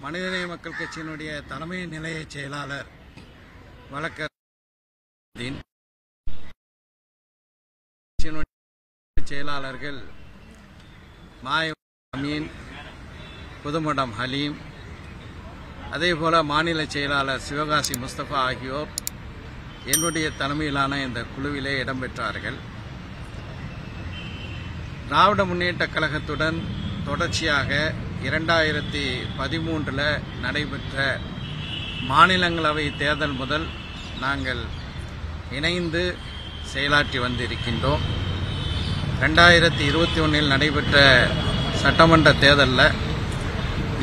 மனிதநேய மக்கள் கட்சியினுடைய தலைமை நிலைய செயலாளர் வழக்கறிஞர் செயலாளர்கள் அமீன், புதுமடம் ஹலீம், அதேபோல மாநில செயலாளர் சிவகாசி முஸ்தபா ஆகியோர் என்னுடைய தலைமையிலான இந்த குழுவிலே இடம்பெற்றார்கள். திராவிட முன்னேற்ற கழகத்துடன் தொடர்ச்சியாக 2013 நடைபெற்ற மாநிலங்களவை தேர்தல் முதல் நாங்கள் இணைந்து செயலாற்றி வந்திருக்கின்றோம். 2021 நடைபெற்ற சட்டமன்ற தேர்தலில்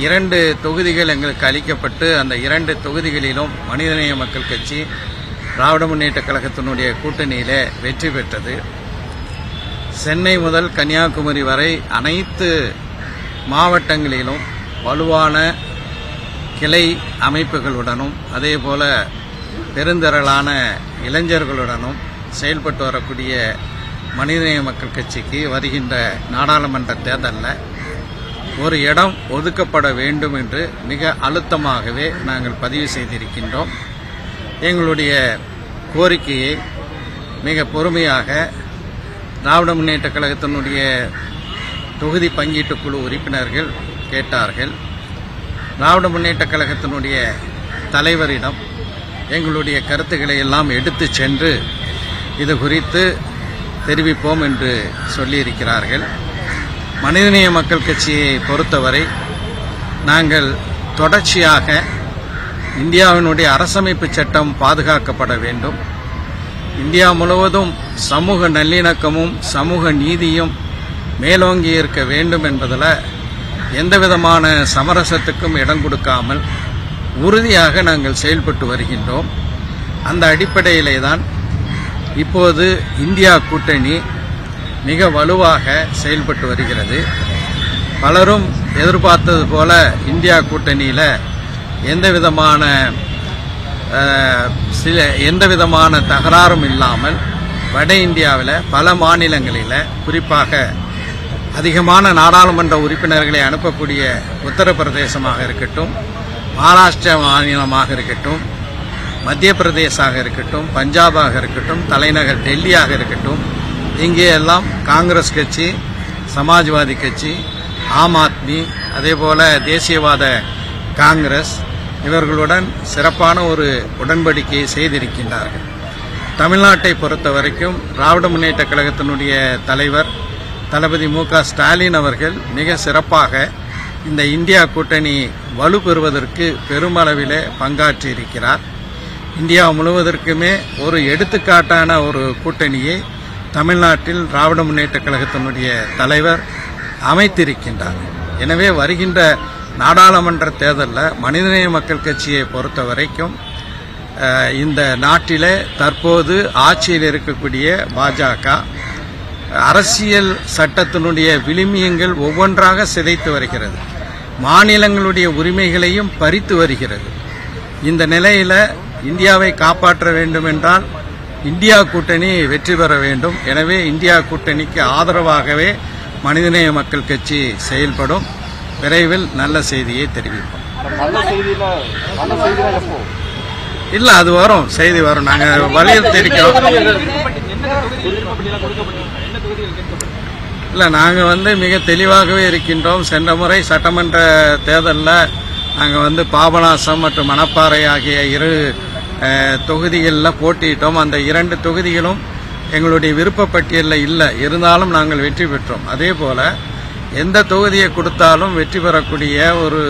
2 தொகுதிகள் எங்களுக்கு அளிக்கப்பட்டு அந்த 2 தொகுதிகளிலும் மனிதநேய மக்கள் கட்சி திராவிட முன்னேற்ற கழகத்தினுடைய கூட்டணியிலே வெற்றி பெற்றது. சென்னை முதல் கன்னியாகுமரி வரை அனைத்து மாவட்டங்களிலும் வலுவான கிளை அமைப்புகளுடனும் அதேபோல பெருந்திரளான இளைஞர்களுடனும் செயல்பட்டு வரக்கூடிய மனிதநேய மக்கள் கட்சிக்கு வருகின்ற நாடாளுமன்ற தேர்தலில் ஒரு இடம் ஒதுக்கப்பட வேண்டும் என்று மிக அழுத்தமாகவே நாங்கள் பதிவு செய்திருக்கின்றோம். எங்களுடைய கோரிக்கையை மிக பொறுமையாக திராவிட முன்னேற்ற கழகத்தினுடைய தொகுதி பங்கீட்டு குழு உறுப்பினர்கள் கேட்டார்கள். திராவிட முன்னேற்ற கழகத்தினுடைய தலைவரிடம் எங்களுடைய கருத்துக்களை எல்லாம் எடுத்து சென்று இது குறித்து தெரிவிப்போம் என்று சொல்லியிருக்கிறார்கள். மனிதநேய மக்கள் கட்சியை பொறுத்தவரை நாங்கள் தொடர்ச்சியாக இந்தியாவினுடைய அரசமைப்பு சட்டம் பாதுகாக்கப்பட வேண்டும், இந்தியா முழுவதும் சமூக நல்லிணக்கமும் சமூக நீதியும் மேலோங்கி இருக்க வேண்டும் என்பதில் எந்தவிதமான சமரசத்துக்கும் இடம் கொடுக்காமல் உறுதியாக நாங்கள் செயல்பட்டு வருகின்றோம். அந்த அடிப்படையிலே தான் இப்போது இந்தியா கூட்டணி மிக வலுவாக செயல்பட்டு வருகிறது. பலரும் எதிர்பார்த்தது போல இந்தியா கூட்டணியில் எந்தவிதமான தகராறும் இல்லாமல் வட இந்தியாவில் பல மாநிலங்களில் குறிப்பாக அதிகமான நாடாளுமன்ற உறுப்பினர்களை அனுப்பக்கூடிய உத்தரப்பிரதேசமாக இருக்கட்டும், மகாராஷ்டிரா மாநிலமாக இருக்கட்டும், மத்திய பிரதேசாக இருக்கட்டும், பஞ்சாபாக இருக்கட்டும், தலைநகர் டெல்லியாக இருக்கட்டும், இங்கே எல்லாம் காங்கிரஸ் கட்சி, சமாஜ்வாதி கட்சி, ஆம் ஆத்மி, அதேபோல தேசியவாத காங்கிரஸ் இவர்களுடன் சிறப்பான ஒரு உடன்படிக்கையை செய்திருக்கின்றார்கள். தமிழ்நாட்டை பொறுத்த வரைக்கும் திராவிட முன்னேற்ற கழகத்தினுடைய தலைவர் தளபதி மு.க. ஸ்டாலின் அவர்கள் மிக சிறப்பாக இந்த இந்தியா கூட்டணி வலுப்பெறுவதற்கு பெருமளவிலே பங்காற்றி இருக்கிறார். இந்தியா முழுவதற்குமே ஒரு எடுத்துக்காட்டான ஒரு கூட்டணியை தமிழ்நாட்டில் திராவிட முன்னேற்ற கழகத்தினுடைய தலைவர் அமைத்திருக்கின்றார். எனவே வருகின்ற நாடாளுமன்ற தேர்தலில் மனிதநேய மக்கள் கட்சியை பொறுத்த வரைக்கும் இந்த நாட்டிலே தற்போது ஆட்சியில் இருக்கக்கூடிய பாஜக அரசியல் சட்டத்தினுடைய விழுமியங்கள் ஒவ்வொன்றாக சிதைத்து வருகிறது, மாநிலங்களுடைய உரிமைகளையும் பறித்து வருகிறது. இந்த நிலையில் இந்தியாவை காப்பாற்ற வேண்டும் என்றால் இந்தியா கூட்டணி வெற்றி பெற வேண்டும். எனவே இந்தியா கூட்டணிக்கு ஆதரவாகவே மனிதநேய மக்கள் கட்சி செயல்படும். விரைவில் நல்ல செய்தியை தெரிவிப்போம். இல்ல, அது வரும், செய்தி வரும். நாங்கள் வலியுறுத்தி இருக்கிறோம். இல்ல, நாங்கள் மிக தெளிவாகவே இருக்கின்றோம். சென்ற முறை சட்டமன்ற தேர்தலில் நாங்கள் பாபநாசம் மற்றும் மணப்பாறை ஆகிய 2 தொகுதிகளில் போட்டியிட்டோம். அந்த 2 தொகுதிகளும் எங்களுடைய விருப்ப பட்டியலில் இல்லை, இருந்தாலும் நாங்கள் வெற்றி பெற்றோம். அதே போல எந்த தொகுதியை கொடுத்தாலும் வெற்றி பெறக்கூடிய ஒரு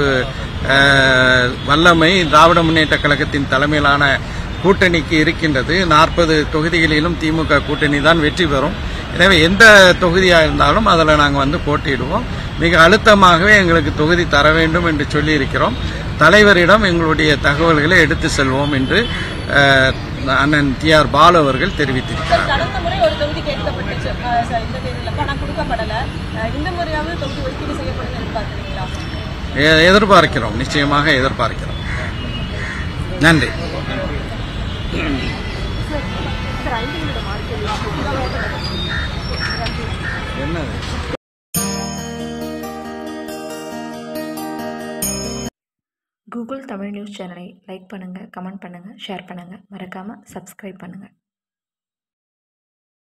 வல்லமை திராவிட முன்னேற்ற கழகத்தின் தலைமையிலான கூட்டணிக்கு இருக்கின்றது. 40 தொகுதிகளிலும் திமுக கூட்டணி தான் வெற்றி பெறும். எனவே எந்த தொகுதியாக இருந்தாலும் அதில் நாங்கள் போட்டியிடுவோம். மிக அழுத்தமாகவே எங்களுக்கு தொகுதி தர வேண்டும் என்று சொல்லியிருக்கிறோம். தலைவரிடம் எங்களுடைய தகவல்களை எடுத்து செல்வோம் என்று அண்ணன் டி.ஆர். பாலு அவர்கள் தெரிவித்திருக்கிறார். எதிர்பார்க்கிறோம், நிச்சயமாக எதிர்பார்க்கிறோம். நன்றி. என்ன கூகுள் தமிழ் நியூஸ் சேனலை லைக் பண்ணுங்கள், கமெண்ட் பண்ணுங்கள், ஷேர் பண்ணுங்கள். மறக்காமல் சப்ஸ்கிரைப் பண்ணுங்கள்.